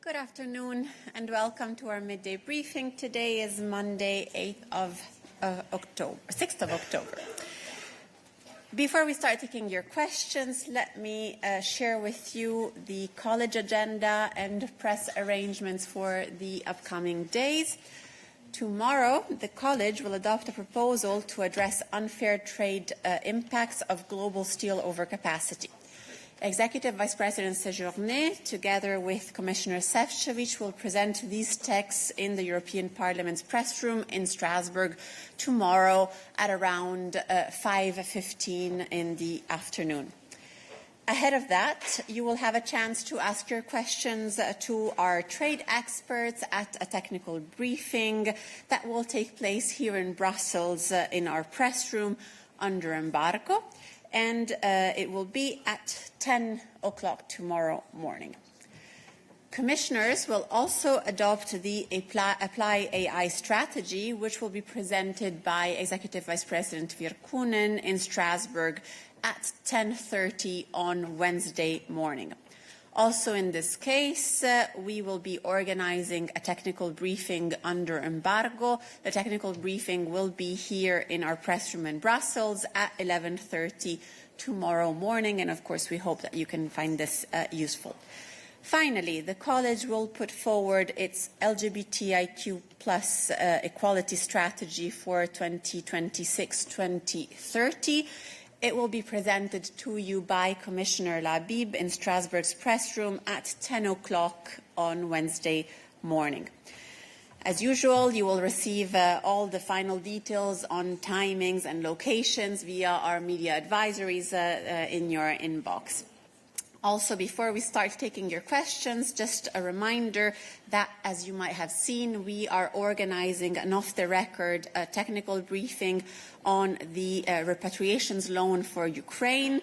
Good afternoon and welcome to our midday briefing. Today is Monday, 6th of October. Before we start taking your questions, let me share with you the college agenda and press arrangements for the upcoming days. Tomorrow, the college will adopt a proposal to address unfair trade impacts of global steel overcapacity. Executive Vice President Séjourné, together with Commissioner Šefčovič, will present these texts in the European Parliament's press room in Strasbourg tomorrow at around 5:15 in the afternoon. Ahead of that, you will have a chance to ask your questions to our trade experts at a technical briefing that will take place here in Brussels in our press room under embargo. And it will be at 10 o'clock tomorrow morning. Commissioners will also adopt the Apply AI strategy, which will be presented by Executive Vice President Virkkunen in Strasbourg at 10:30 on Wednesday morning. Also in this case, we will be organizing a technical briefing under embargo. The technical briefing will be here in our press room in Brussels at 11:30 tomorrow morning, and of course we hope that you can find this useful. Finally, the college will put forward its LGBTIQ+ equality strategy for 2026-2030. It will be presented to you by Commissioner Labib in Strasbourg's press room at 10 o'clock on Wednesday morning. As usual, you will receive all the final details on timings and locations via our media advisories in your inbox. Also, before we start taking your questions, just a reminder that, as you might have seen, we are organizing an off-the-record technical briefing on the repatriations loan for Ukraine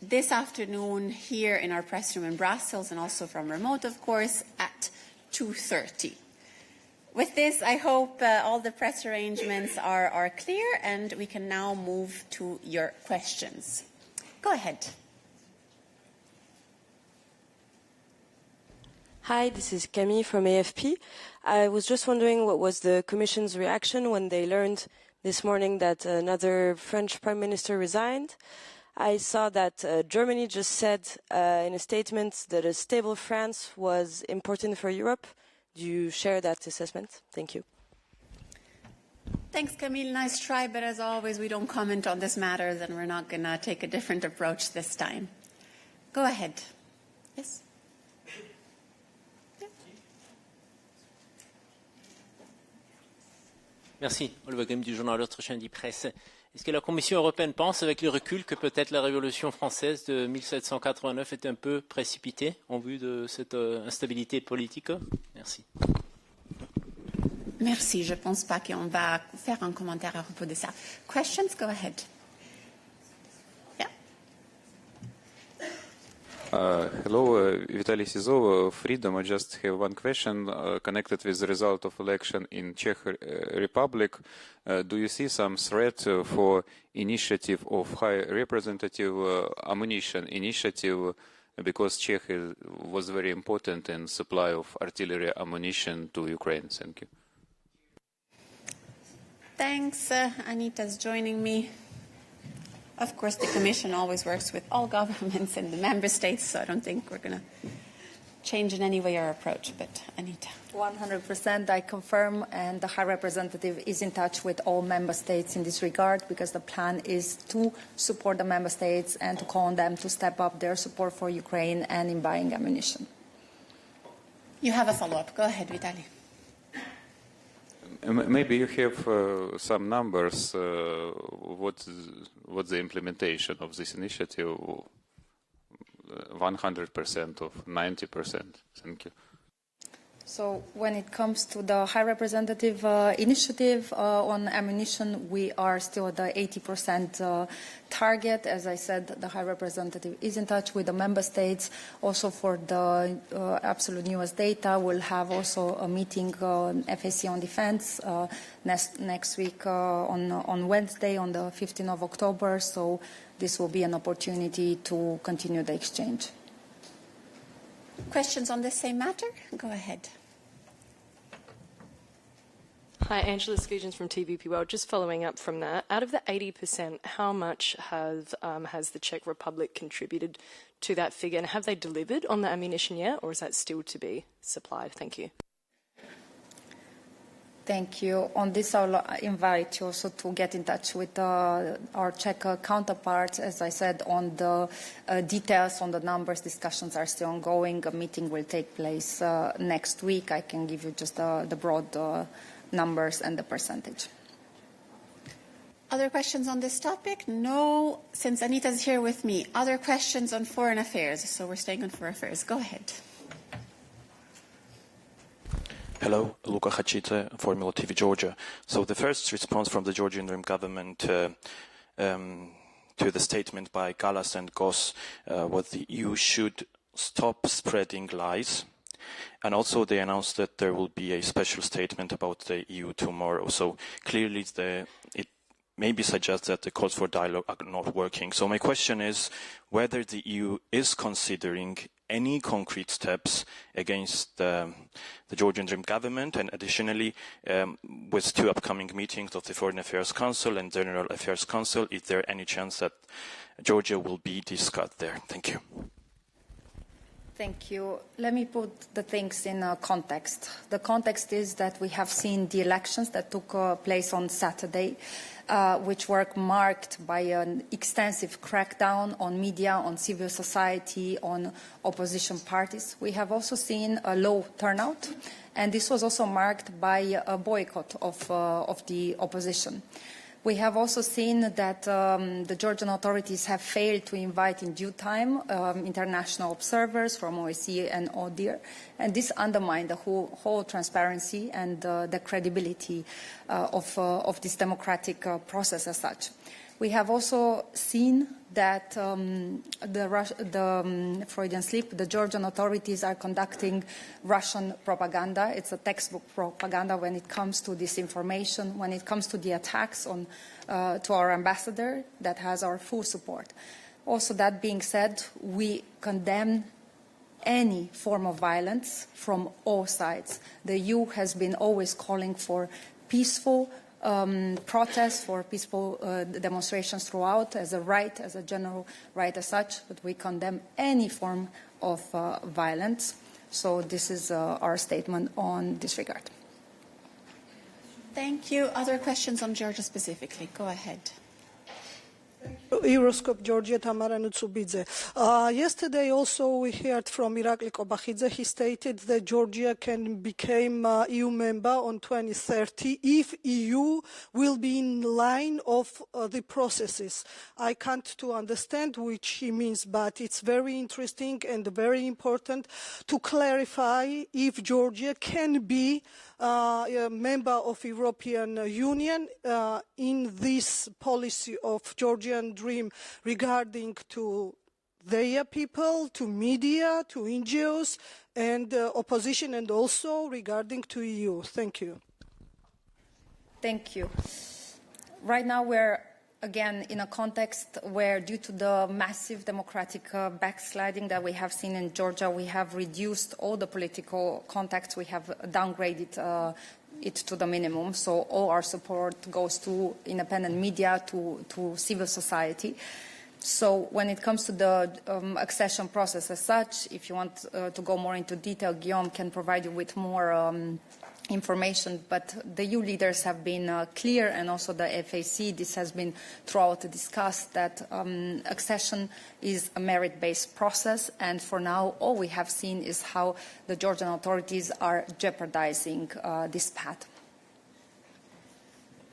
this afternoon here in our press room in Brussels and also from remote, of course, at 2:30. With this, I hope all the press arrangements are clear and we can now move to your questions. Go ahead. Hi, this is Camille from AFP. I was just wondering what was the Commission's reaction when they learned this morning that another French Prime Minister resigned. I saw that Germany just said in a statement that a stable France was important for Europe. Do you share that assessment? Thank you. Thanks, Camille. Nice try, but as always, we don't comment on this matter, and we're not going to take a different approach this time. Go ahead. Yes? Merci. Oliver Grimm du journal autrichien Die Presse. Est-ce que la Commission européenne pense, avec le recul, que peut-être la Révolution française de 1789 est un peu précipitée en vue de cette instabilité politique? Merci. Merci. Je ne pense pas qu'on va faire un commentaire à propos de ça. Questions? Go ahead. Hello, Vitaly Sizov, Freedom. I just have one question connected with the result of election in Czech Republic. Do you see some threat for initiative of High Representative ammunition initiative, because Czechia was very important in supply of artillery ammunition to Ukraine? Thank you. Thanks. Anita's joining me. Of course, the Commission always works with all governments in the member states, so I don't think we're going to change in any way our approach. But Anita. 100%, I confirm, and the High Representative is in touch with all member states in this regard, because the plan is to support the member states and to call on them to step up their support for Ukraine and in buying ammunition. You have a follow-up. Go ahead, Vitaly. Maybe you have some numbers. What's the implementation of this initiative? 100% of 90%? Thank you. So when it comes to the High Representative initiative on ammunition, we are still at the 80% target. As I said, the High Representative is in touch with the member states. Also for the absolute newest data, we'll have also a meeting on FAC on defense next week on Wednesday, on the 15th of October. So this will be an opportunity to continue the exchange. Questions on the same matter? Go ahead. Hi, Angela Skujins from TVP World. Just following up from that, out of the 80%, how much has the Czech Republic contributed to that figure? And have they delivered on the ammunition yet, or is that still to be supplied? Thank you. Thank you. On this, I'll invite you also to get in touch with our Czech counterparts. As I said, on the details, on the numbers, discussions are still ongoing. A meeting will take place next week. I can give you just the broad numbers and the percentage. Other questions on this topic? No. Since Anita's here with me, other questions on foreign affairs? So we're staying on foreign affairs. Go ahead. Hello, Luka Hachidze, Formula TV Georgia. So the first response from the Georgian Dream government to the statement by Kallas and Goss was the EU should stop spreading lies. And also they announced that there will be a special statement about the EU tomorrow. So clearly it maybe suggests that the calls for dialogue are not working. So my question is whether the EU is considering any concrete steps against the Georgian Dream government, and additionally, with two upcoming meetings of the Foreign Affairs Council and General Affairs Council, is there any chance that Georgia will be discussed there? Thank you. Thank you. Let me put the things in context. The context is that we have seen the elections that took place on Saturday, which were marked by an extensive crackdown on media, on civil society, on opposition parties. We have also seen a low turnout, and this was also marked by a boycott of the opposition. We have also seen that the Georgian authorities have failed to invite in due time international observers from OSCE and EUDR, and this undermined the whole transparency and the credibility of this democratic process as such. We have also seen that Freudian slip, the Georgian authorities are conducting Russian propaganda. It's a textbook propaganda when it comes to disinformation, when it comes to the attacks on to our ambassador that has our full support. Also, that being said, we condemn any form of violence from all sides. The EU has been always calling for peaceful protests, for peaceful demonstrations throughout as a right, as a general right as such, but we condemn any form of violence. So this is our statement on this regard. Thank you. Other questions on Georgia specifically? Go ahead. Euroscope Georgia Tamara Nutsubidze. Yesterday also we heard from Irakli Kobakhidze. He stated that Georgia can become EU member on 2030 if EU will be in line of the processes. I can't to understand which he means, but it's very interesting and very important to clarify if Georgia can be a member of European Union in this policy of Georgian Dream regarding to their people, to media, to NGOs and opposition, and also regarding to EU. Thank you. Thank you. Right now we're again in a context where, due to the massive democratic backsliding that we have seen in Georgia, we have reduced all the political contacts. We have downgraded it to the minimum. So all our support goes to independent media, to civil society. So when it comes to the accession process as such, if you want to go more into detail, Guillaume can provide you with more information, but the EU leaders have been clear, and also the FAC, this has been throughout discussed, that accession is a merit-based process, and for now all we have seen is how the Georgian authorities are jeopardizing this path.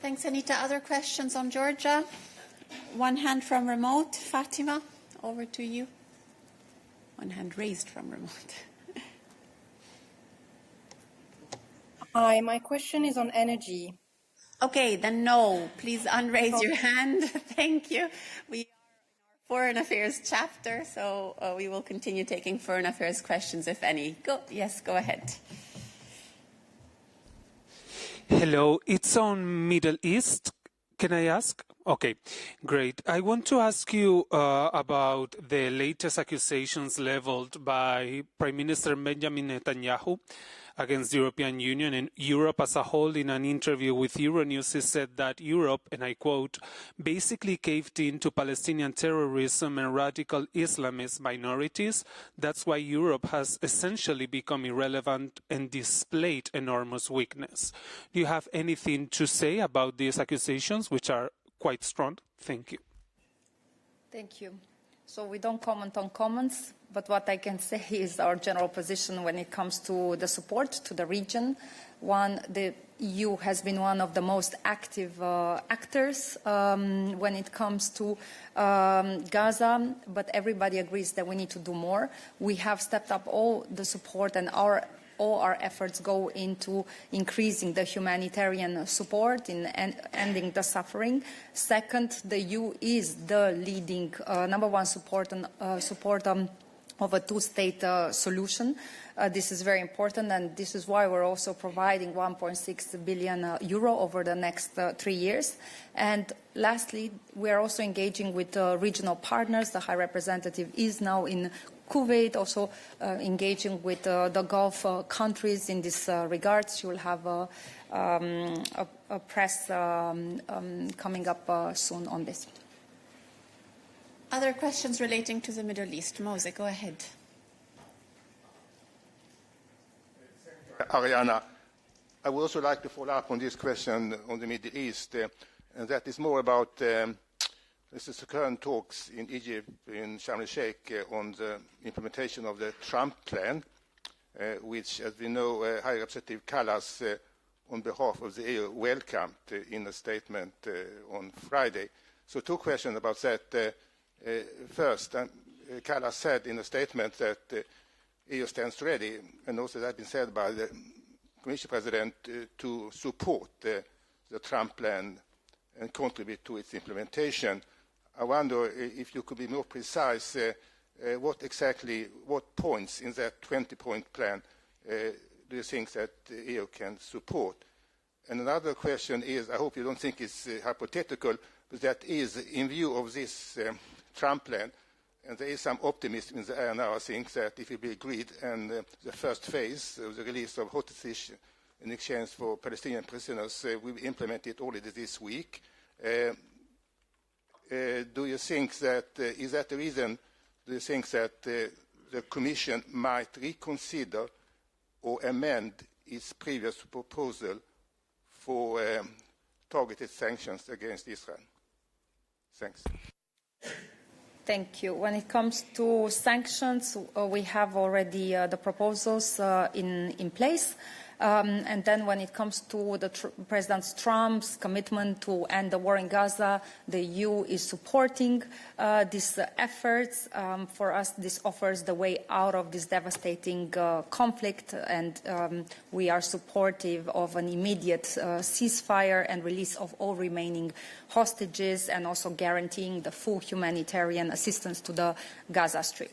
Thanks, Anita. Other questions on Georgia? One hand from remote. Fatima, over to you. One hand raised from remote. Hi, my question is on energy. Okay, then no. Please unraise your hand. Thank you. We are in our Foreign Affairs chapter, so we will continue taking Foreign Affairs questions, if any. Yes, go ahead. Hello, it's on Middle East. Can I ask? Okay, great. I want to ask you about the latest accusations leveled by Prime Minister Benjamin Netanyahu against the European Union and Europe as a whole. In an interview with Euronews, he said that Europe, and I quote, basically caved in to Palestinian terrorism and radical Islamist minorities. That's why Europe has essentially become irrelevant and displayed enormous weakness. Do you have anything to say about these accusations, which are quite strong? Thank you. Thank you. So we don't comment on comments, but what I can say is our general position when it comes to the support to the region. One, the EU has been one of the most active actors when it comes to Gaza, but everybody agrees that we need to do more. We have stepped up all the support, and all our efforts go into increasing the humanitarian support in ending the suffering. Second, the EU is the leading number one support of a two-state solution. This is very important, and this is why we're also providing 1.6 billion euro over the next 3 years. And lastly, we are also engaging with regional partners. The High Representative is now in Kuwait, also engaging with the Gulf countries in this regard. She will have a press coming up soon on this. Other questions relating to the Middle East? Mose, go ahead. Ariana, I would also like to follow up on this question on the Middle East, and that is more about this is the current talks in Egypt, in Sharm el-Sheikh, on the implementation of the Trump plan, which, as we know, High Representative Kallas, on behalf of the EU, welcomed in a statement on Friday. So two questions about that. First, Kallas said in a statement that the EU stands ready, and also that has been said by the Commission President, to support the Trump plan and contribute to its implementation. I wonder if you could be more precise, what points in that 20-point plan do you think that the EU can support? And another question is, I hope you don't think it's hypothetical, but that is, in view of this Trump plan, and there is some optimism in the air now, I think, that if it be agreed, and the first phase of the release of hostages in exchange for Palestinian prisoners will be implemented already this week. Do you think that, is that the reason, do you think that the Commission might reconsider or amend its previous proposal for targeted sanctions against Israel? Thanks. Thank you. When it comes to sanctions, we have already the proposals in place. And then when it comes to President Trump's commitment to end the war in Gaza, the EU is supporting these efforts. For us, this offers the way out of this devastating conflict, and we are supportive of an immediate ceasefire and release of all remaining hostages, and also guaranteeing the full humanitarian assistance to the Gaza Strip.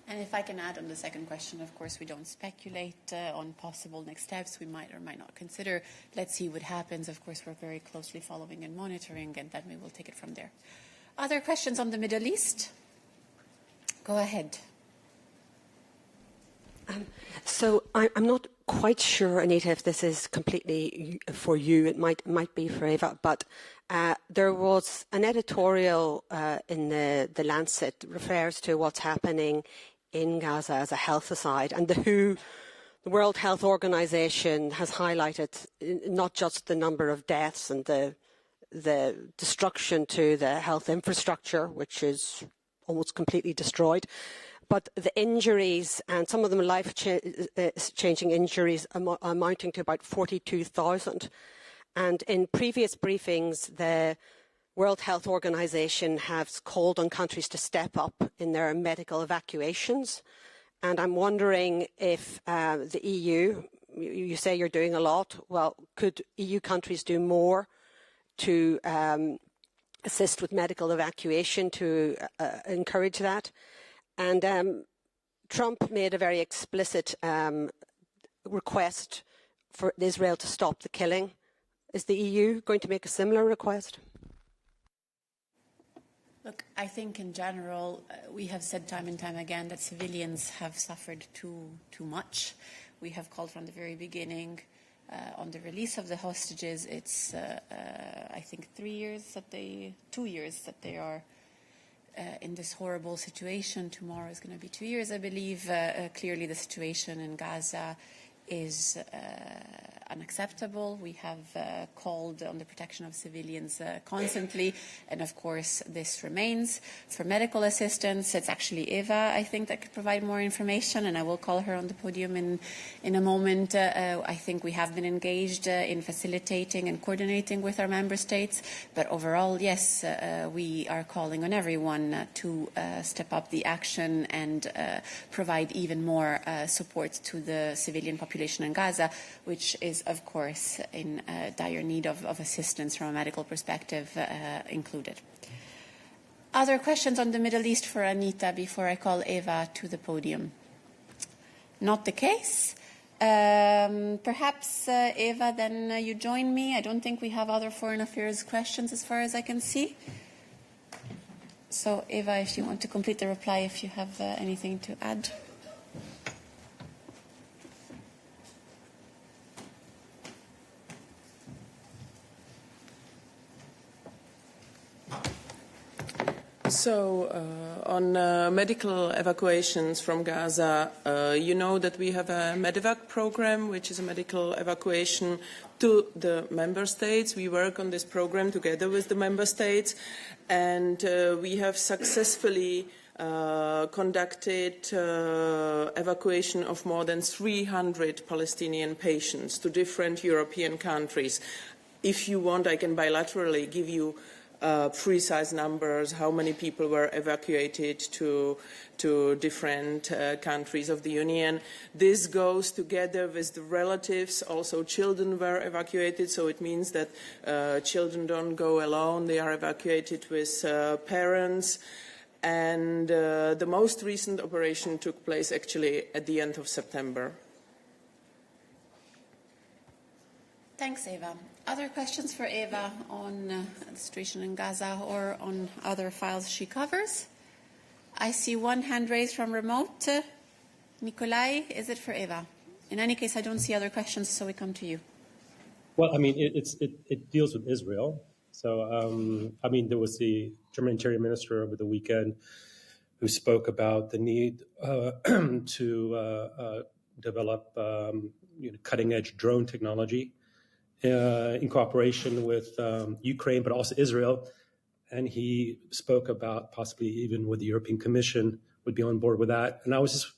And if I can add on the second question, of course, we don't speculate on possible next steps we might or might not consider. Let's see what happens. Of course, we're very closely following and monitoring, and then we will take it from there. Other questions on the Middle East? Go ahead. So I'm not quite sure, Anita, if this is completely for you. It might be for Eva, but there was an editorial in the Lancet refers to what's happening in Gaza as a health aside, and the World Health Organization has highlighted not just the number of deaths and the destruction to the health infrastructure, which is almost completely destroyed, but the injuries, and some of them life-changing injuries amounting to about 42,000. And in previous briefings, the World Health Organization has called on countries to step up in their medical evacuations. And I'm wondering if the EU, you say you're doing a lot, well, could EU countries do more to assist with medical evacuation to encourage that? And Trump made a very explicit request for Israel to stop the killing. Is the EU going to make a similar request? Look, I think in general, we have said time and time again that civilians have suffered too much. We have called from the very beginning on the release of the hostages. It's, I think, 2 years that they are in this horrible situation. Tomorrow is going to be 2 years, I believe. Clearly, the situation in Gaza is unacceptable. We have called on the protection of civilians constantly, and of course this remains. For medical assistance, it's actually Eva, I think, that could provide more information, and I will call her on the podium in a moment. I think we have been engaged in facilitating and coordinating with our member states, but overall, yes, we are calling on everyone to step up the action and provide even more support to the civilian population in Gaza, which is, of course, in dire need of assistance from a medical perspective included. Other questions on the Middle East for Anita before I call Eva to the podium? Not the case. Perhaps, Eva, then you join me. I don't think we have other foreign affairs questions as far as I can see. So, Eva, if you want to complete the reply, if you have anything to add. So, on medical evacuations from Gaza, you know that we have a Medevac program, which is a medical evacuation to the member states. We work on this program together with the member states, and we have successfully conducted evacuation of more than 300 Palestinian patients to different European countries. If you want, I can bilaterally give you precise numbers, how many people were evacuated to different countries of the Union. This goes together with the relatives. Also, children were evacuated, so it means that children don't go alone. They are evacuated with parents. And the most recent operation took place actually at the end of September. Thanks, Eva. Other questions for Eva on the situation in Gaza or on other files she covers? I see one hand raised from remote. Nikolai, is it for Eva? In any case, I don't see other questions, so we come to you. Well, I mean, it deals with Israel. So, I mean, there was the Humanitarian minister over the weekend who spoke about the need to develop cutting-edge drone technology in cooperation with Ukraine, but also Israel. And he spoke about possibly even with the European Commission would be on board with that. And I was just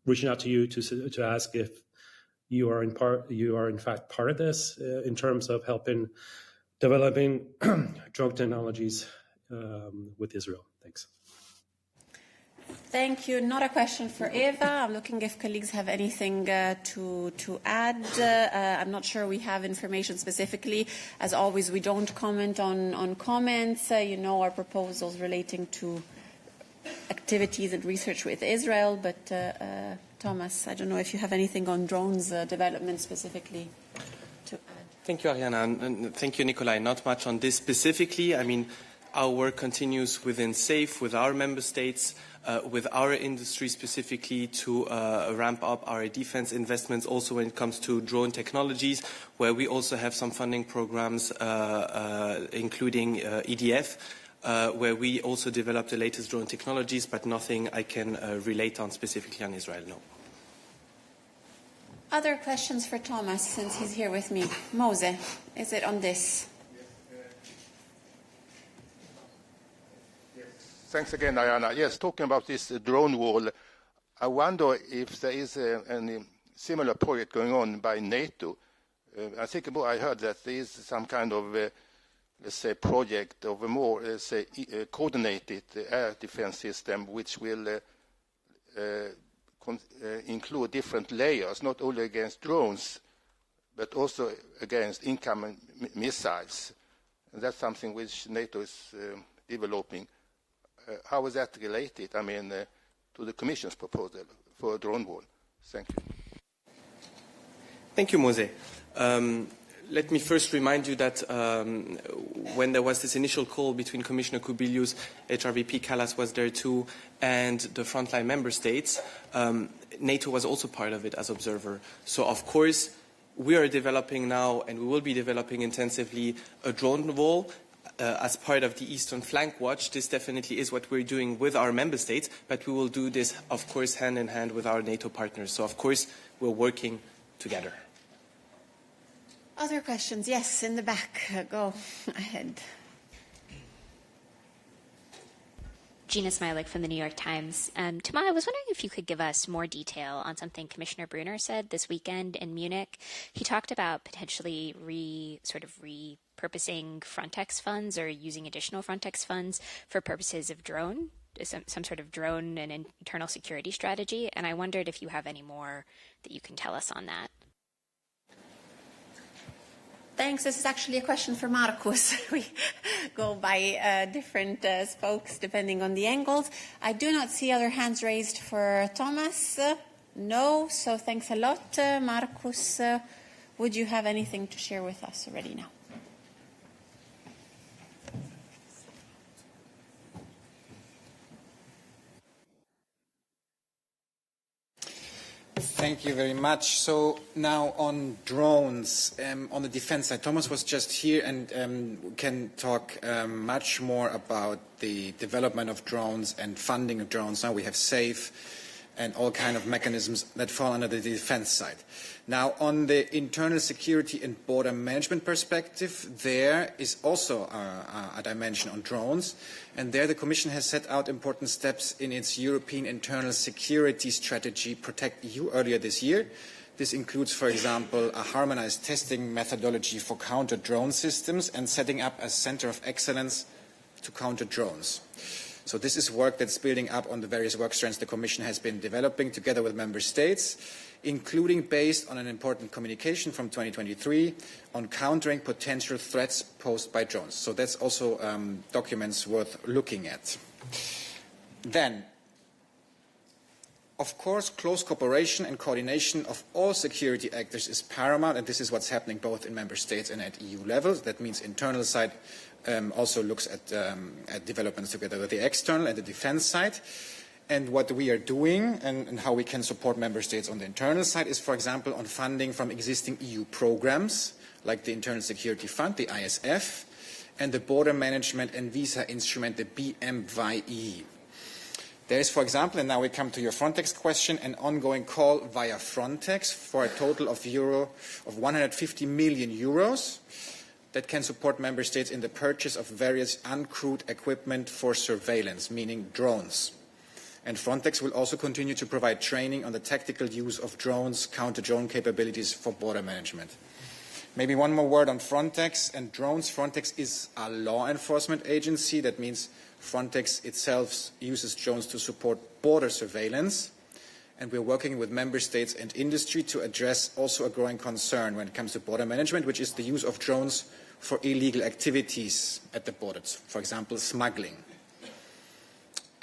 reaching out to you to ask if you are in fact part of this in terms of helping developing drone technologies with Israel. Thanks. Thank you. Not a question for Eva. I'm looking if colleagues have anything to add. I'm not sure we have information specifically. As always, we don't comment on comments. You know our proposals relating to activities and research with Israel. But Thomas, I don't know if you have anything on drones development specifically to add. Thank you, Ariana, and thank you, Nikolai. Not much on this specifically. I mean, our work continues within SAFE with our member states, with our industry specifically to ramp up our defense investments also when it comes to drone technologies, where we also have some funding programs, including EDF, where we also develop the latest drone technologies, but nothing I can relate on specifically on Israel, no. Other questions for Thomas, since he's here with me. Mose, is it on this? Thanks again, Diana. Yes, talking about this drone wall, I wonder if there is any similar project going on by NATO. I think I heard that there is some kind of, let's say, project of a more, let's say, coordinated air defense system, which will include different layers, not only against drones, but also against incoming missiles. And that's something which NATO is developing. How is that related, I mean, to the Commission's proposal for a drone wall? Thank you. Thank you, Mose. let me first remind you that when there was this initial call between Commissioner Kubilius, HRVP Kallas was there too, and the frontline member states, NATO was also part of it as observer. So of course, we are developing now, and we will be developing intensively, a drone wall as part of the Eastern Flank Watch. This definitely is what we're doing with our member states, but we will do this, of course, hand in hand with our NATO partners. So of course, we're working together. Other questions? Yes, in the back. Go ahead. Gina Smilik from the New York Times. Tama, I was wondering if you could give us more detail on something Commissioner Brunner said this weekend in Munich. He talked about potentially repurposing Frontex funds or using additional Frontex funds for purposes of some sort of drone and internal security strategy. And I wondered if you have any more that you can tell us on that. Thanks. This is actually a question for Markus. We go by different spokes depending on the angles. I do not see other hands raised for Thomas. No. So thanks a lot, Markus. Would you have anything to share with us already now? Thank you very much. So now on drones, on the defense side, Thomas was just here and can talk much more about the development of drones and funding of drones. Now we have SAFE and all kind of mechanisms that fall under the defense side. Now on the internal security and border management perspective, there is also a dimension on drones. And there the Commission has set out important steps in its European internal security strategy, Protect EU, earlier this year. This includes, for example, a harmonized testing methodology for counter-drone systems and setting up a center of excellence to counter drones. So this is work that's building up on the various work strands the Commission has been developing together with Member States, including based on an important communication from 2023 on countering potential threats posed by drones. So that's also documents worth looking at. Then, of course, close cooperation and coordination of all security actors is paramount, and this is what's happening both in Member States and at EU levels. That means internal side also looks at developments together with the external and the defense side. And what we are doing and how we can support Member States on the internal side is, for example, on funding from existing EU programs like the Internal Security Fund, the ISF, and the Border Management and Visa Instrument, the BMVI. There is, for example, and now we come to your Frontex question, an ongoing call via Frontex for a total of 150 million euros that can support Member States in the purchase of various uncrewed equipment for surveillance, meaning drones. And Frontex will also continue to provide training on the tactical use of drones, counter-drone capabilities for border management. Maybe one more word on Frontex and drones. Frontex is a law enforcement agency. That means Frontex itself uses drones to support border surveillance. And we're working with Member States and industry to address also a growing concern when it comes to border management, which is the use of drones for illegal activities at the borders, for example, smuggling.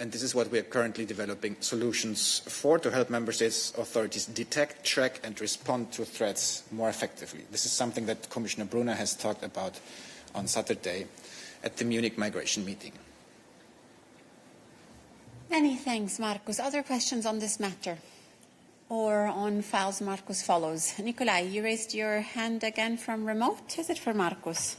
And this is what we are currently developing solutions for to help Member States authorities detect, track and respond to threats more effectively. This is something that Commissioner Brunner has talked about on Saturday at the Munich migration meeting. Many thanks, Markus. Other questions on this matter or on files Markus follows? Nikolai, you raised your hand again from remote. Is it for Markus?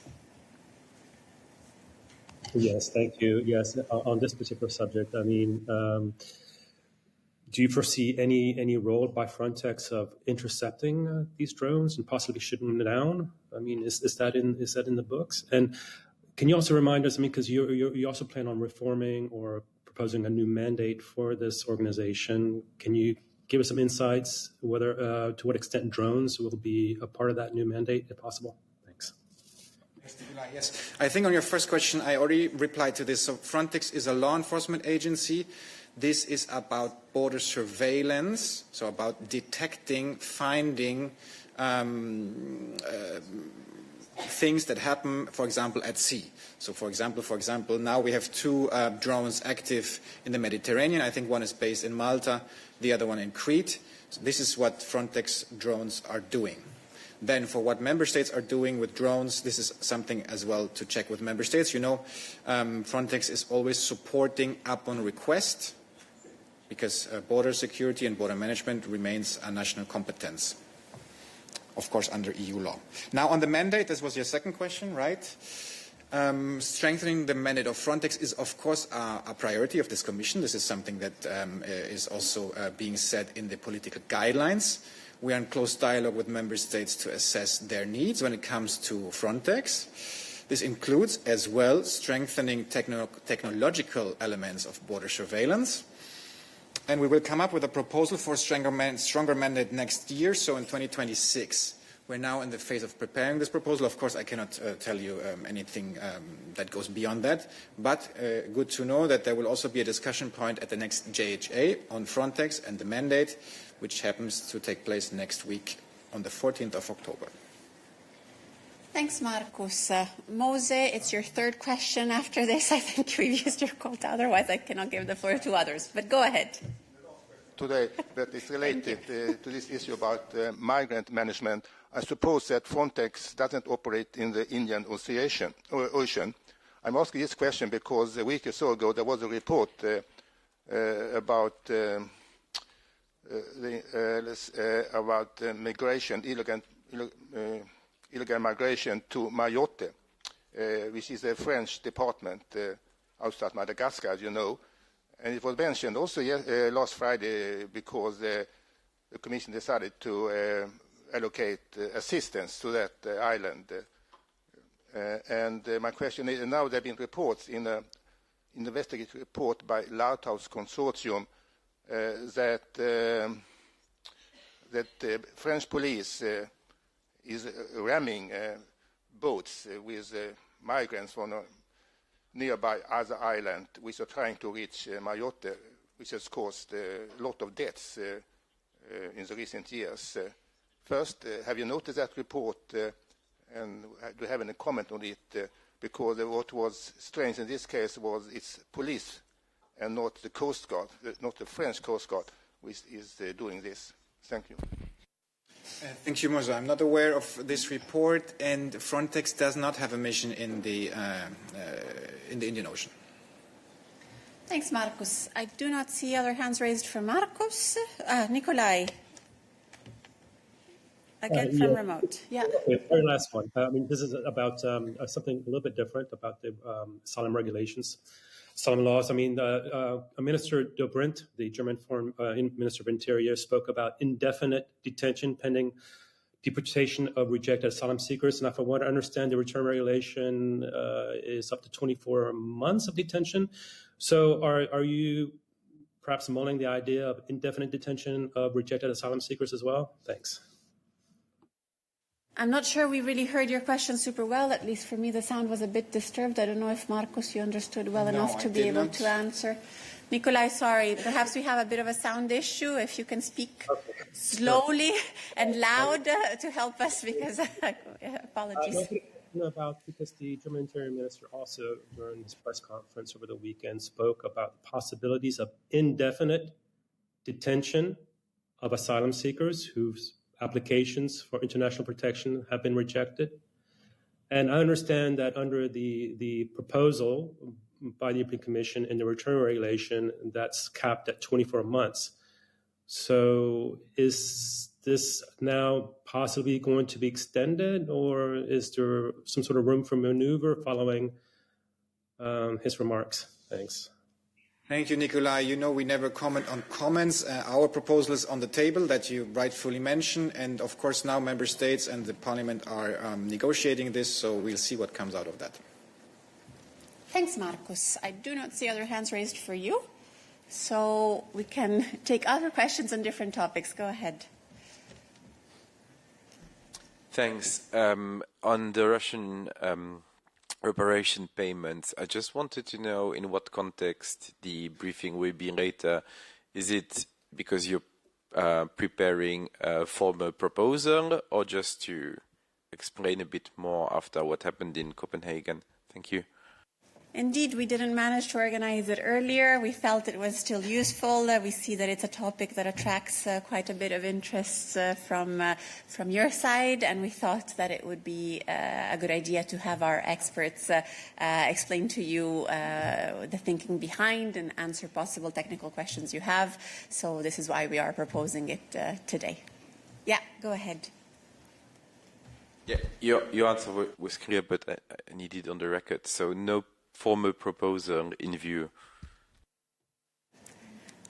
Yes, thank you. Yes, on this particular subject, I mean, do you foresee any role by Frontex of intercepting these drones and possibly shooting them down? I mean, is that in the books? And can you also remind us? I mean, because you also plan on reforming or proposing a new mandate for this organization. Can you give us some insights whether to what extent drones will be a part of that new mandate, if possible? Yes, I think on your first question, I already replied to this. So Frontex is a law enforcement agency. This is about border surveillance, so about detecting, finding things that happen, for example, at sea. So, for example, now we have two drones active in the Mediterranean. I think one is based in Malta, the other one in Crete. So this is what Frontex drones are doing. Then for what member states are doing with drones, this is something as well to check with member states. You know, Frontex is always supporting upon request, because border security and border management remains a national competence, of course, under EU law. Now, on the mandate, this was your second question, right? Strengthening the mandate of Frontex is, of course, a priority of this Commission. This is something that is also being said in the political guidelines. We are in close dialogue with member states to assess their needs when it comes to Frontex. This includes, as well, strengthening technological elements of border surveillance. And we will come up with a proposal for a stronger mandate next year, so in 2026. We're now in the phase of preparing this proposal. Of course, I cannot tell you anything that goes beyond that, but good to know that there will also be a discussion point at the next JHA on Frontex and the mandate, which happens to take place next week on the 14th of October. Thanks, Markus. Mose, it's your third question after this. I think we've used your quota. Otherwise, I cannot give the floor to others. But go ahead. Today, that is related to this issue about migrant management. I suppose that Frontex doesn't operate in the Indian Ocean. I'm asking this question because a week or so ago there was a report about migration, illegal migration to Mayotte, which is a French department outside Madagascar, as you know. And it was mentioned also last Friday because the Commission decided to allocate assistance to that island. And my question is, now there have been reports in an investigative report by Lighthouse Consortium that the French police is ramming boats with migrants from a nearby other island, which are trying to reach Mayotte, which has caused a lot of deaths in the recent years. First, have you noticed that report, and do you have any comment on it? Because what was strange in this case was it's police and not the Coast Guard, not the French Coast Guard, which is doing this. Thank you. Thank you, Moza. I'm not aware of this report, and Frontex does not have a mission in the Indian Ocean. Thanks, Markus. I do not see other hands raised for Markus. Nikolai. Again from remote. Yeah. Okay, very last one. I mean, this is about something a little bit different about the asylum regulations, asylum laws. I mean, Minister Dobrindt, the German Foreign Minister of Interior, spoke about indefinite detention pending deportation of rejected asylum seekers. And from what I understand, the return regulation is up to 24 months of detention. So are you perhaps mulling the idea of indefinite detention of rejected asylum seekers as well? Thanks. I'm not sure we really heard your question super well. At least for me, the sound was a bit disturbed. I don't know if, Markus, you understood well enough to be able to answer. Nikolai, sorry. Perhaps we have a bit of a sound issue. If you can speak slowly and loud to help us, because apologies. Because the German Interior Minister also, during his press conference over the weekend, spoke about the possibilities of indefinite detention of asylum seekers whose applications for international protection have been rejected. And I understand that under the proposal by the European Commission in the return regulation, that's capped at 24 months. So is this now possibly going to be extended, or is there some sort of room for maneuver following his remarks? Thanks. Thank you, Nikolai. You know we never comment on comments. Our proposal is on the table that you rightfully mentioned, and of course now member states and the parliament are negotiating this, so we'll see what comes out of that. Thanks, Markus. I do not see other hands raised for you, so we can take other questions on different topics. Go ahead. Thanks. On the Russian reparation payments, I just wanted to know in what context the briefing will be later. Is it because you're preparing a formal proposal, or just to explain a bit more after what happened in Copenhagen? Thank you. Indeed, we didn't manage to organize it earlier. We felt it was still useful. We see that it's a topic that attracts quite a bit of interest from your side, and we thought that it would be a good idea to have our experts explain to you the thinking behind and answer possible technical questions you have. So this is why we are proposing it today. Yeah, go ahead. Yeah, your answer was clear, but I need it on the record. So no formal proposal in view?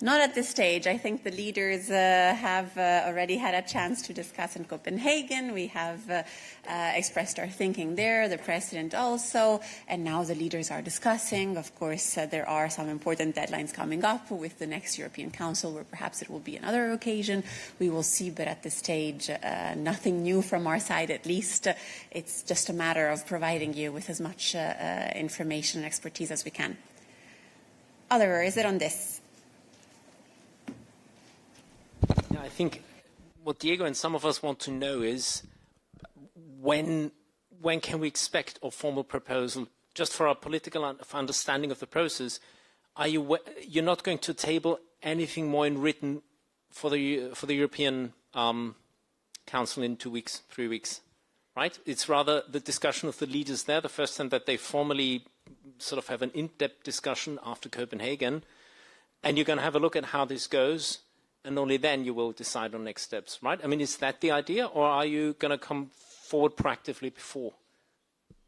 Not at this stage. I think the leaders have already had a chance to discuss in Copenhagen. We have expressed our thinking there, the President also, and now the leaders are discussing. Of course, there are some important deadlines coming up with the next European Council, where perhaps it will be another occasion. We will see, but at this stage, nothing new from our side at least. It's just a matter of providing you with as much information and expertise as we can. Oliver, is it on this? Yeah, I think what Diego and some of us want to know is when can we expect a formal proposal? Just for our political understanding of the process, you're not going to table anything more in written for the European Council in 2 weeks, 3 weeks, right? It's rather the discussion of the leaders there, the first time that they formally sort of have an in-depth discussion after Copenhagen, and you're going to have a look at how this goes. And only then you will decide on next steps, right? I mean, is that the idea, or are you going to come forward proactively before?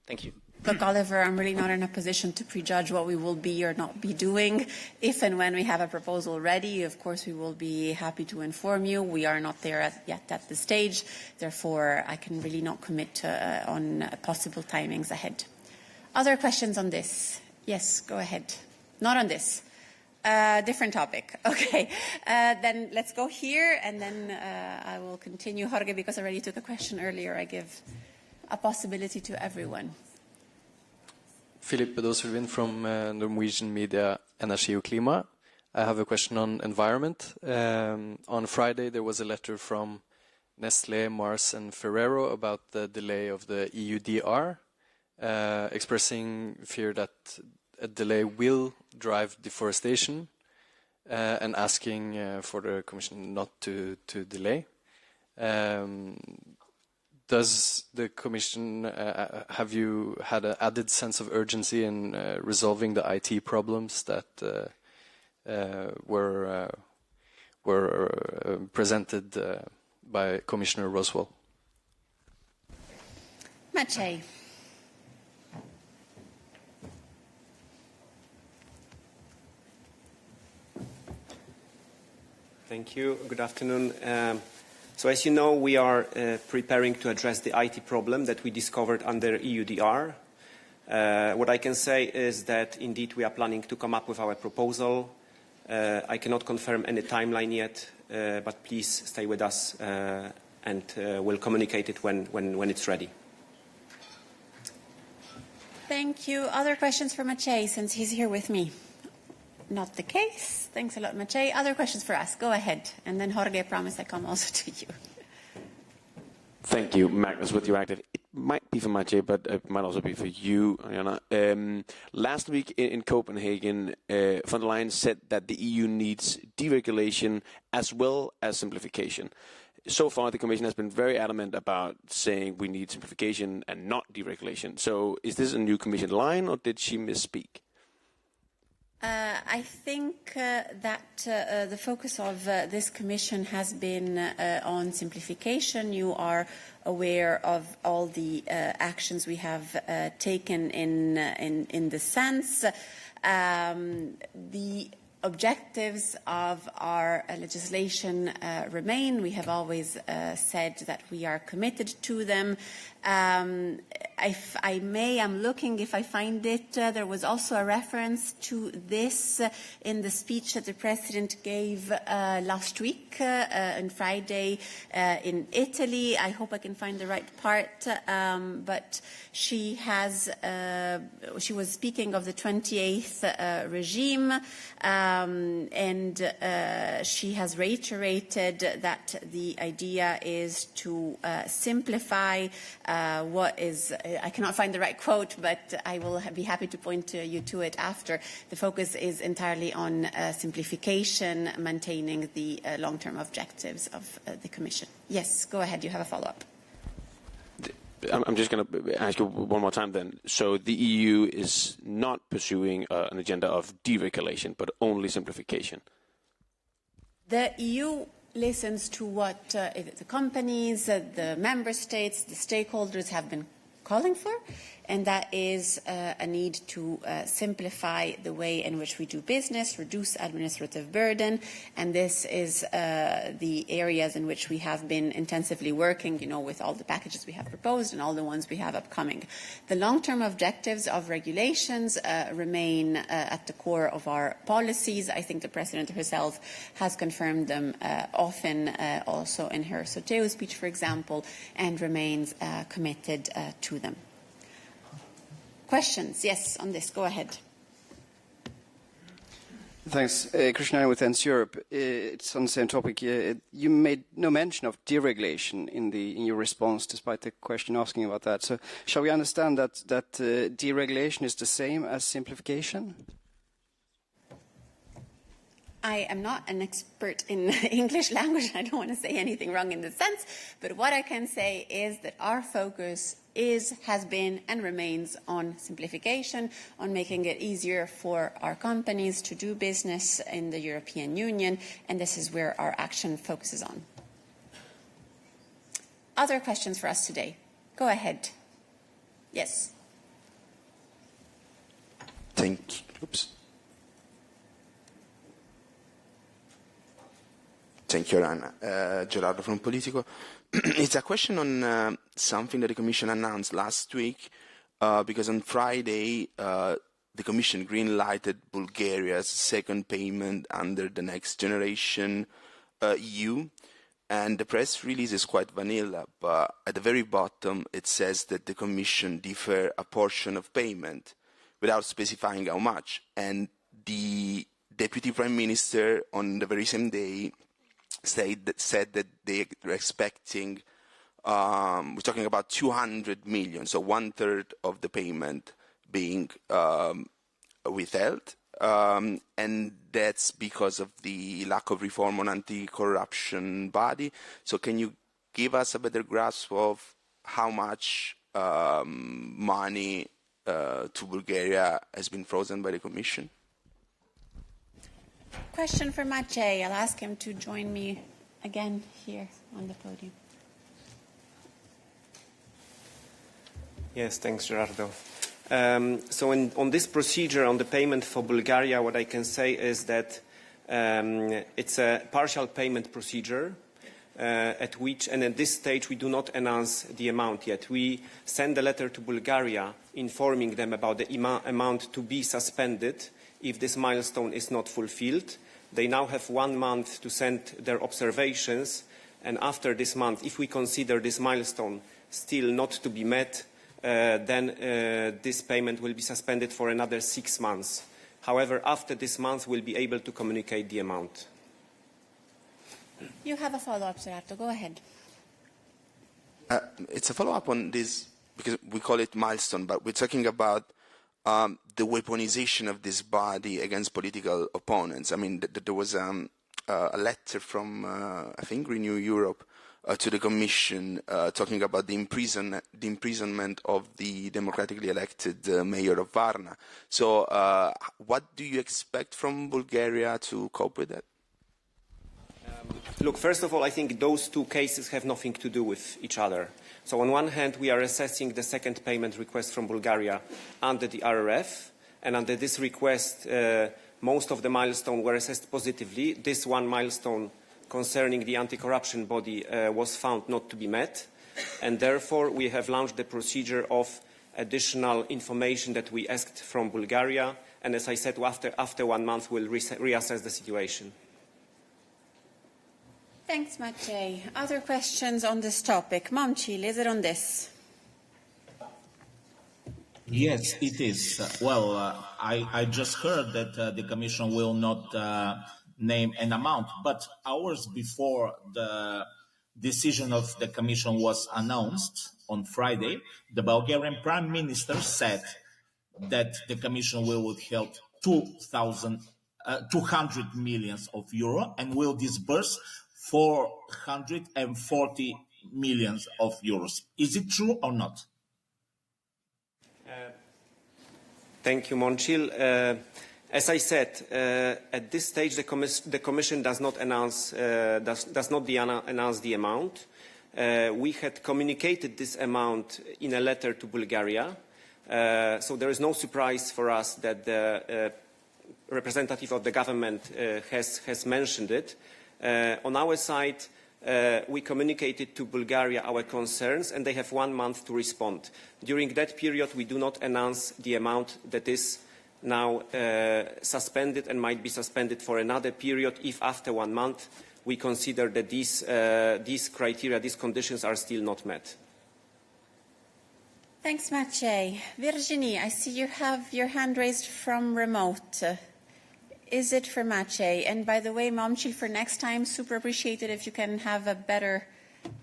Thank you. Look, Oliver, I'm really not in a position to prejudge what we will be or not be doing. If and when we have a proposal ready, of course, we will be happy to inform you. We are not there yet at this stage. Therefore, I can really not commit on possible timings ahead. Other questions on this? Yes, go ahead. Not on this. Different topic. Okay. Then let's go here, and then I will continue. Jorge, because I already took a question earlier, I give a possibility to everyone. Philip Bedosselvin from Norwegian media Energi og Klima. I have a question on environment. On Friday, there was a letter from Nestlé, Mars, and Ferrero about the delay of the EUDR, expressing fear that a delay will drive deforestation, and asking for the Commission not to delay. Does the Commission, have you had an added sense of urgency in resolving the IT problems that were presented by Commissioner Roswell? Maciej. Thank you. Good afternoon. So as you know, we are preparing to address the IT problem that we discovered under EUDR. What I can say is that indeed we are planning to come up with our proposal. I cannot confirm any timeline yet, but please stay with us and we'll communicate it when it's ready. Thank you. Other questions for Maciej, since he's here with me? Not the case. Thanks a lot, Maciej. Other questions for us? Go ahead. And then Jorge, I promise I come also to you. Thank you, Magnus, with Euractiv. It might be for Maciej, but it might also be for you, Ariana. Last week in Copenhagen, von der Leyen said that the EU needs deregulation as well as simplification. So far, the Commission has been very adamant about saying we need simplification and not deregulation. So is this a new Commission line, or did she misspeak? I think that the focus of this Commission has been on simplification. You are aware of all the actions we have taken in this sense. The objectives of our legislation remain. We have always said that we are committed to them. If I may, I'm looking if I find it. There was also a reference to this in the speech that the President gave last week on Friday in Italy. I hope I can find the right part. But she was speaking of the 28th regime. she has reiterated that the idea is to simplify what is, I cannot find the right quote, but I will be happy to point you to it after. The focus is entirely on simplification, maintaining the long-term objectives of the Commission. Yes, go ahead, you have a follow-up. I'm just going to ask you one more time then. So the EU is not pursuing an agenda of deregulation, but only simplification? The EU listens to what the companies, the member states, the stakeholders have been calling for, and that is a need to simplify the way in which we do business, reduce administrative burden, and this is the areas in which we have been intensively working, with all the packages we have proposed and all the ones we have upcoming. The long-term objectives of regulations remain at the core of our policies. I think the President herself has confirmed them often, also in her Soteo speech, for example, and remains committed to them. Questions? Yes, on this. Go ahead. Thanks. Krishnaya with ENS Europe. It's on the same topic. You made no mention of deregulation in your response, despite the question asking about that. So shall we understand that deregulation is the same as simplification? I am not an expert in English language. I don't want to say anything wrong in this sense. But what I can say is that our focus has been and remains on simplification, on making it easier for our companies to do business in the European Union, and this is where our action focuses on. Other questions for us today? Go ahead. Yes. Thank you, Rana. Gerardo from Politico. It's a question on something that the Commission announced last week, because on Friday the Commission green-lighted Bulgaria's second payment under the NextGenerationEU, and the press release is quite vanilla, but at the very bottom it says that the Commission defer a portion of payment without specifying how much, and the Deputy Prime Minister on the very same day said that they are expecting, we're talking about 200 million, so 1/3 of the payment being withheld, and that's because of the lack of reform on anti-corruption body. So can you give us a better grasp of how much money to Bulgaria has been frozen by the Commission? Question for Maciej. I'll ask him to join me again here on the podium. Yes, thanks, Gerardo. So on this procedure, on the payment for Bulgaria, what I can say is that it's a partial payment procedure at which, and at this stage, we do not announce the amount yet. We send a letter to Bulgaria informing them about the amount to be suspended if this milestone is not fulfilled. They now have 1 month to send their observations, and after this month, if we consider this milestone still not to be met, then this payment will be suspended for another 6 months. However, after this month, we'll be able to communicate the amount. You have a follow-up, Gerardo. Go ahead. It's a follow-up on this, because we call it milestone, but we're talking about the weaponization of this body against political opponents. I mean, there was a letter from, I think, Renew Europe to the Commission talking about the imprisonment of the democratically elected mayor of Varna. So what do you expect from Bulgaria to cope with that? Look, first of all, I think those two cases have nothing to do with each other. So on one hand, we are assessing the second payment request from Bulgaria under the RRF, and under this request, most of the milestones were assessed positively. This one milestone concerning the anti-corruption body was found not to be met, and therefore we have launched the procedure of additional information that we asked from Bulgaria, and as I said, after 1 month we'll reassess the situation. Thanks, Maciej. Other questions on this topic? Momchil, is it on this? Yes, it is. I just heard that the Commission will not name an amount, but hours before the decision of the Commission was announced on Friday, the Bulgarian Prime Minister said that the Commission will withhold 200 million of euro and will disburse 440 million of euros. Is it true or not? Thank you, Monchil. As I said, at this stage, the Commission does not announce the amount. We had communicated this amount in a letter to Bulgaria, so there is no surprise for us that the representative of the government has mentioned it. On our side, we communicated to Bulgaria our concerns, and they have 1 month to respond. During that period, we do not announce the amount that is now suspended and might be suspended for another period if after 1 month we consider that these criteria, these conditions are still not met. Thanks, Maciej. Virginie, I see you have your hand raised from remote. Is it for Maciej? And by the way, Momchil, for next time, super appreciate it if you can have a better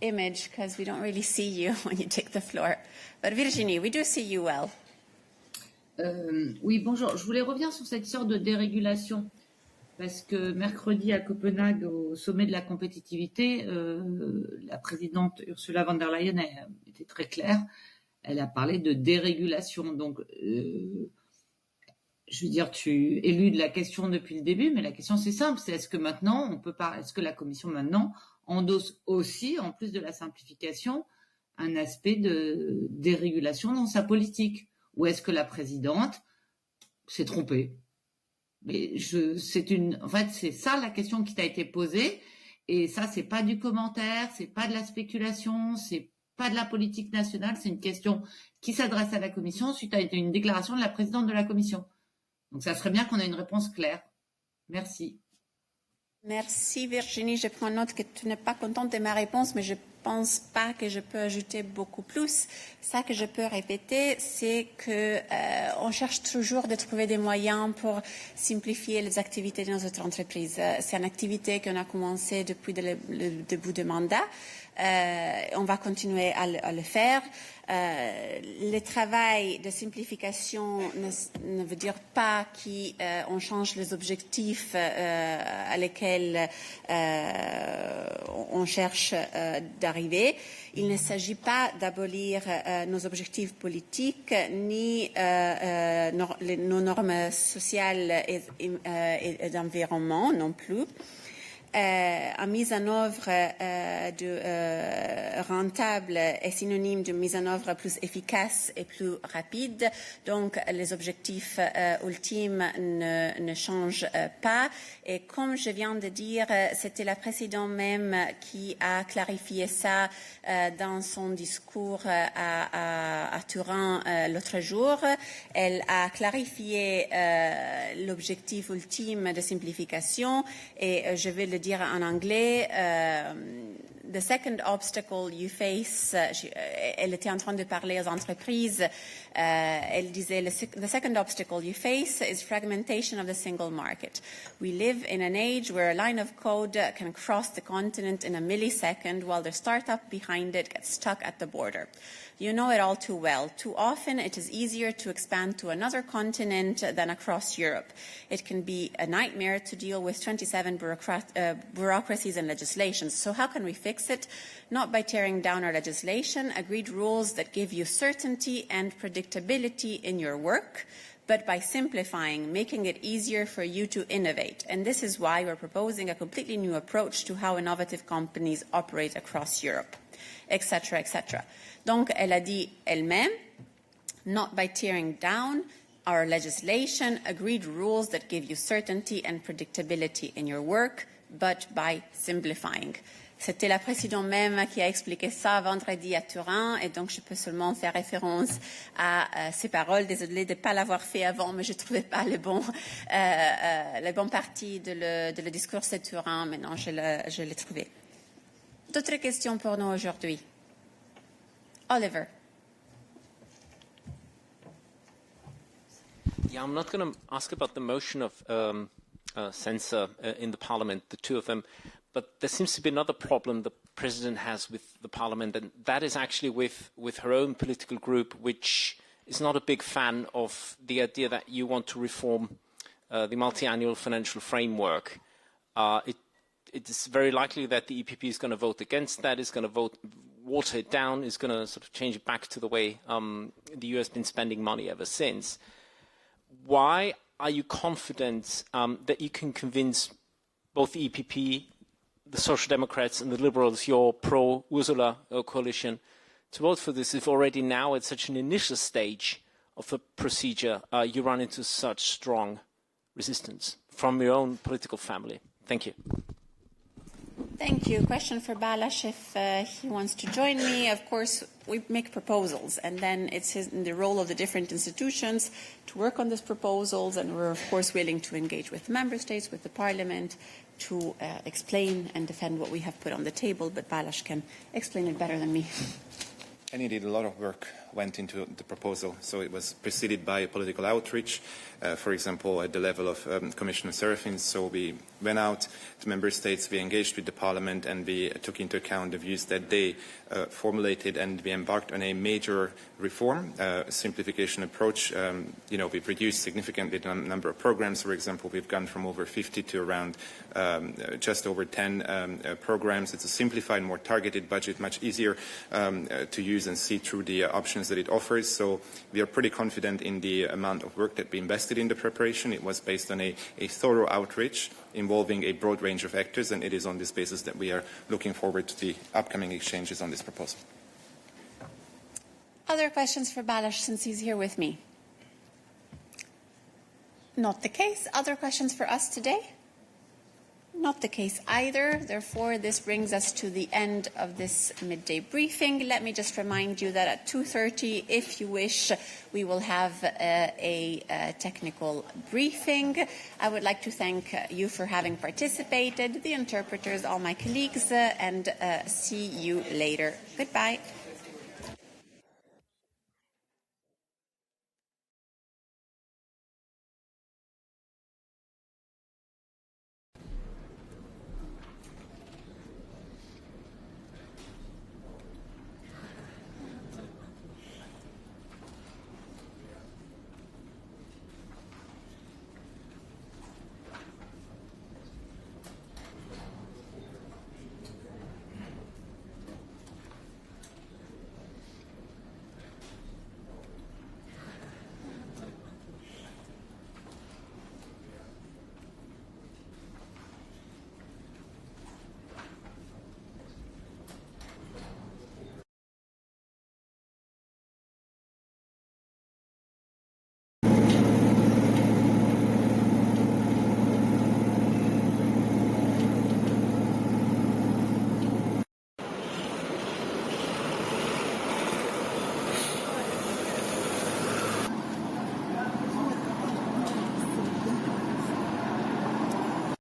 image, because we don't really see you when you take the floor. But Virginie, we do see you well. Oui, bonjour. Je voulais revenir sur cette histoire de dérégulation, parce que mercredi à Copenhague, au sommet de la compétitivité, la présidente Ursula von der Leyen était très claire. Elle a parlé de dérégulation. Donc, je veux dire, tu éludes la question depuis le début, mais la question c'est simple, c'est est-ce que maintenant est-ce que la Commission maintenant endosse aussi, en plus de la simplification, un aspect de dérégulation dans sa politique, ou est-ce que la présidente s'est trompée? Mais en fait, c'est ça la question qui t'a été posée, et ça c'est pas du commentaire, c'est pas de la spéculation, c'est pas de la politique nationale, c'est une question qui s'adresse à la Commission suite à une déclaration de la présidente de la Commission. Donc, ça serait bien qu'on ait une réponse claire. Merci. Merci, Virginie. Je prends note que tu n'es pas contente de ma réponse, mais je ne pense pas que je peux ajouter beaucoup plus. Ça que je peux répéter, c'est qu'on cherche toujours de trouver des moyens pour simplifier les activités de notre entreprise. C'est une activité qu'on a commencée depuis le début du mandat. On va continuer à le faire. Le travail de simplification ne veut dire pas qu'on change les objectifs à lesquels on cherche d'arriver. Il ne s'agit pas d'abolir nos objectifs politiques ni nos normes sociales et d'environnement non plus. La mise en œuvre rentable est synonyme de mise en œuvre plus efficace et plus rapide. Donc, les objectifs ultimes ne changent pas. Et comme je viens de dire, c'était la présidente même qui a clarifié ça dans son discours à Turin l'autre jour. Elle a clarifié l'objectif ultime de simplification, et je vais le dire en anglais. The second obstacle you face, elle était en train de parler aux entreprises, elle disait, the second obstacle you face is fragmentation of the single market. We live in an age where a line of code can cross the continent in a millisecond while the startup behind it gets stuck at the border. You know it all too well. Too often it is easier to expand to another continent than across Europe. It can be a nightmare to deal with 27 bureaucracies and legislations. So how can we fix it? Not by tearing down our legislation, agreed rules that give you certainty and predictability in your work, but by simplifying, making it easier for you to innovate. And this is why we're proposing a completely new approach to how innovative companies operate across Europe, etc., etc. Donc, elle a dit elle-même, not by tearing down our legislation, agreed rules that give you certainty and predictability in your work, but by simplifying. C'était la présidente même qui a expliqué ça vendredi à Turin, et donc je peux seulement faire référence à ces paroles. Désolée de ne pas l'avoir fait avant, mais je ne trouvais pas les bons parties de le discours de Turin. Maintenant, je l'ai trouvé. D'autres questions pour nous aujourd'hui? Oliver. Yeah, I'm not going to ask about the motion of censor in the Parliament, the two of them, but there seems to be another problem the President has with the Parliament, and that is actually with her own political group, which is not a big fan of the idea that you want to reform the multi-annual financial framework. It is very likely that the EPP is going to vote against that, is going to water it down, is going to sort of change it back to the way the EU has been spending money ever since. Why are you confident that you can convince both the EPP, the Social Democrats and the Liberals, your pro-Ursula coalition, to vote for this if already now at such an initial stage of the procedure you run into such strong resistance from your own political family? Thank you. Thank you. Question for Balázs, if he wants to join me. Of course, we make proposals, and then it's in the role of the different institutions to work on these proposals, and we're, of course, willing to engage with the member states, with the parliament, to explain and defend what we have put on the table, but Balázs can explain it better than me. And indeed, a lot of work went into the proposal. So it was preceded by political outreach, for example, at the level of Commissioner Serafin. So we went out to member states, we engaged with the parliament, and we took into account the views that they formulated, and we embarked on a major reform, simplification approach. We've reduced significantly the number of programs. For example, we've gone from over 50 to around just over 10 programs. It's a simplified, more targeted budget, much easier to use and see through the options that it offers. So we are pretty confident in the amount of work that we invested in the preparation. It was based on a thorough outreach involving a broad range of actors, and it is on this basis that we are looking forward to the upcoming exchanges on this proposal. Other questions for Balázs, since he's here with me? Not the case. Other questions for us today? Not the case either. Therefore, this brings us to the end of this midday briefing. Let me just remind you that at 2:30, if you wish, we will have a technical briefing. I would like to thank you for having participated, the interpreters, all my colleagues, and see you later. Goodbye.